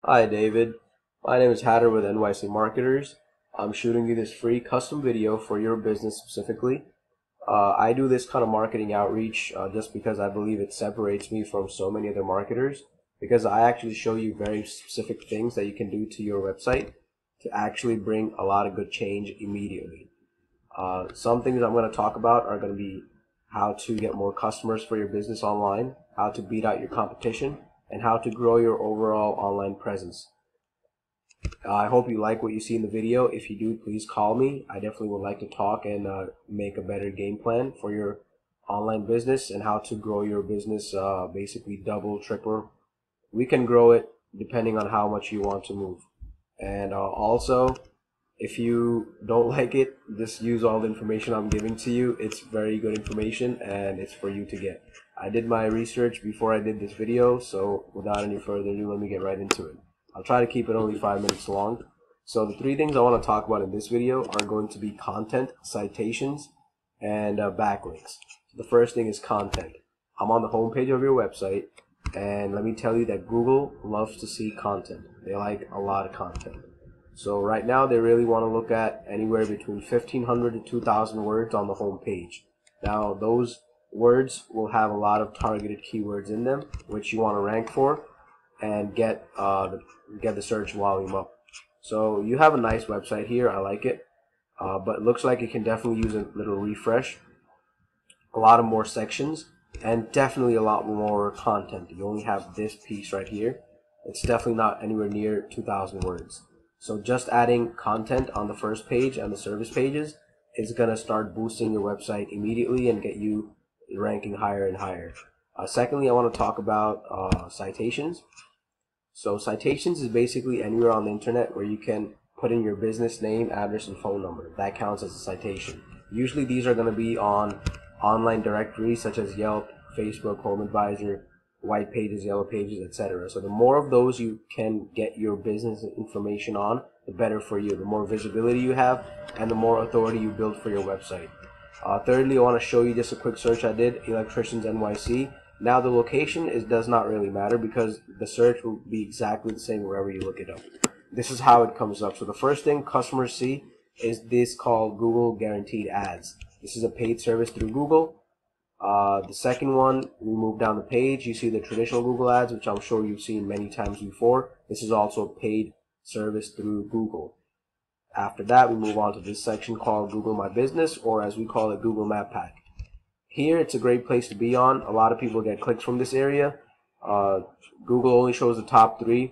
Hi David, my name is Hatter with NYC Marketers. I'm shooting you this free custom video for your business specifically. I do this kind of marketing outreach just because I believe it separates me from so many other marketers, because I actually show you very specific things that you can do to your website to actually bring a lot of good change immediately. Some things I'm going to talk about are going to be how to get more customers for your business online, how to beat out your competition, and how to grow your overall online presence. I hope you like what you see in the video. If you do, please call me. I definitely would like to talk and make a better game plan for your online business and how to grow your business, basically double, triple. We can grow it depending on how much you want to move. And also, if you don't like it, just use all the information I'm giving to you. It's very good information and it's for you to get. I did my research before I did this video, so without any further ado, let me get right into it. I'll try to keep it only 5 minutes long. So the three things I want to talk about in this video are going to be content, citations, and backlinks. The first thing is content. I'm on the home page of your website, and let me tell you that Google loves to see content. They like a lot of content. So right now they really want to look at anywhere between 1,500 to 2,000 words on the home page. Now those words will have a lot of targeted keywords in them, which you want to rank for and get the search volume up. So you have a nice website here. I like it, but it looks like it can definitely use a little refresh. A lot of more sections and definitely a lot more content. You only have this piece right here. It's definitely not anywhere near 2,000 words. So just adding content on the first page and the service pages is going to start boosting your website immediately and get you ranking higher and higher. Secondly, I want to talk about citations. So citations is basically anywhere on the internet where you can put in your business name, address, and phone number. That counts as a citation. Usually these are going to be on online directories such as Yelp, Facebook, Home Advisor, White Pages, Yellow Pages, etc. So the more of those you can get your business information on, the better for you. The more visibility you have and the more authority you build for your website. Thirdly, I want to show you just a quick search I did, electricians NYC. Now the location does not really matter because the search will be exactly the same wherever you look it up. This is how it comes up. So the first thing customers see is this called Google Guaranteed Ads. This is a paid service through Google. The second one, we move down the page, you see the traditional Google Ads, which I'm sure you've seen many times before. This is also a paid service through Google. After that, we move on to this section called Google My Business, or as we call it, Google Map Pack. Here, it's a great place to be on. A lot of people get clicks from this area. Google only shows the top 3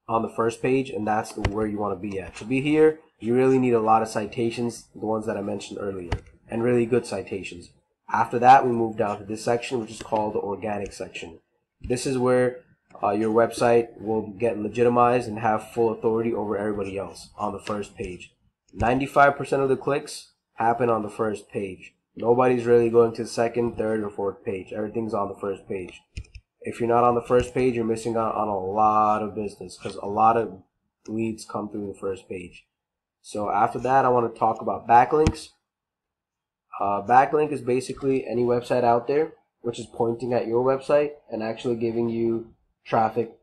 on the first page, and that's where you want to be at. To be here, you really need a lot of citations, the ones that I mentioned earlier, and really good citations. After that, we move down to this section, which is called the organic section. This is where your website will get legitimized and have full authority over everybody else on the first page. 95% of the clicks happen on the first page. Nobody's really going to the second, third, or fourth page. Everything's on the first page. If you're not on the first page, you're missing out on a lot of business because a lot of leads come through the first page. So after that, I want to talk about backlinks. Backlink is basically any website out there which is pointing at your website and actually giving you traffic.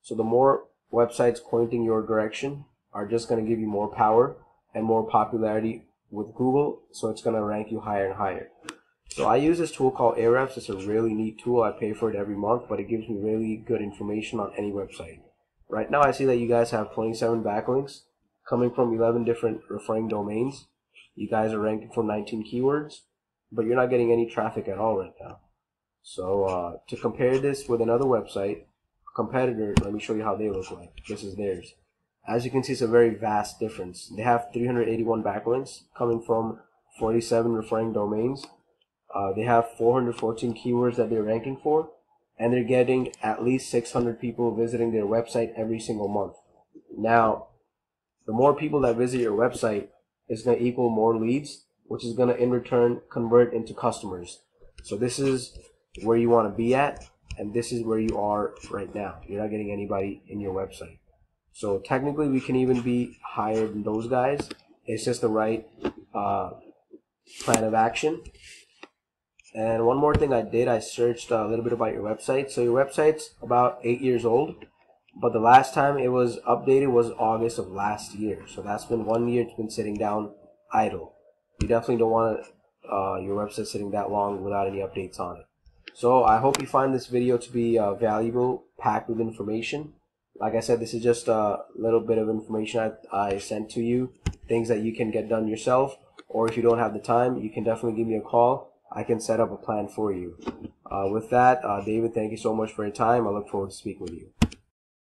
So the more websites pointing your direction are just going to give you more power and more popularity with Google, so it's going to rank you higher and higher. So I use this tool called Ahrefs. It's a really neat tool. I pay for it every month, but it gives me really good information on any website. Right now I see that you guys have 27 backlinks coming from 11 different referring domains. You guys are ranking for 19 keywords, but you're not getting any traffic at all right now. So to compare this with another website, competitor, let me show you how they look like. This is theirs. As you can see, it's a very vast difference. They have 381 backlinks coming from 47 referring domains. They have 414 keywords that they're ranking for, and they're getting at least 600 people visiting their website every single month. Now, the more people that visit your website is going to equal more leads, which is going to in return convert into customers. So this is where you want to be at, and this is where you are right now. You're not getting anybody in your website. So technically we can even be higher than those guys. It's just the right plan of action. And one more thing I did, I searched a little bit about your website. So your website's about 8 years old. but the last time it was updated was August of last year. So that's been 1 year. It's been sitting down idle. You definitely don't want your website sitting that long without any updates on it. So I hope you find this video to be valuable, packed with information. Like I said, this is just a little bit of information I sent to you, things that you can get done yourself, or if you don't have the time, you can definitely give me a call. I can set up a plan for you. With that, David, thank you so much for your time. I look forward to speaking with you.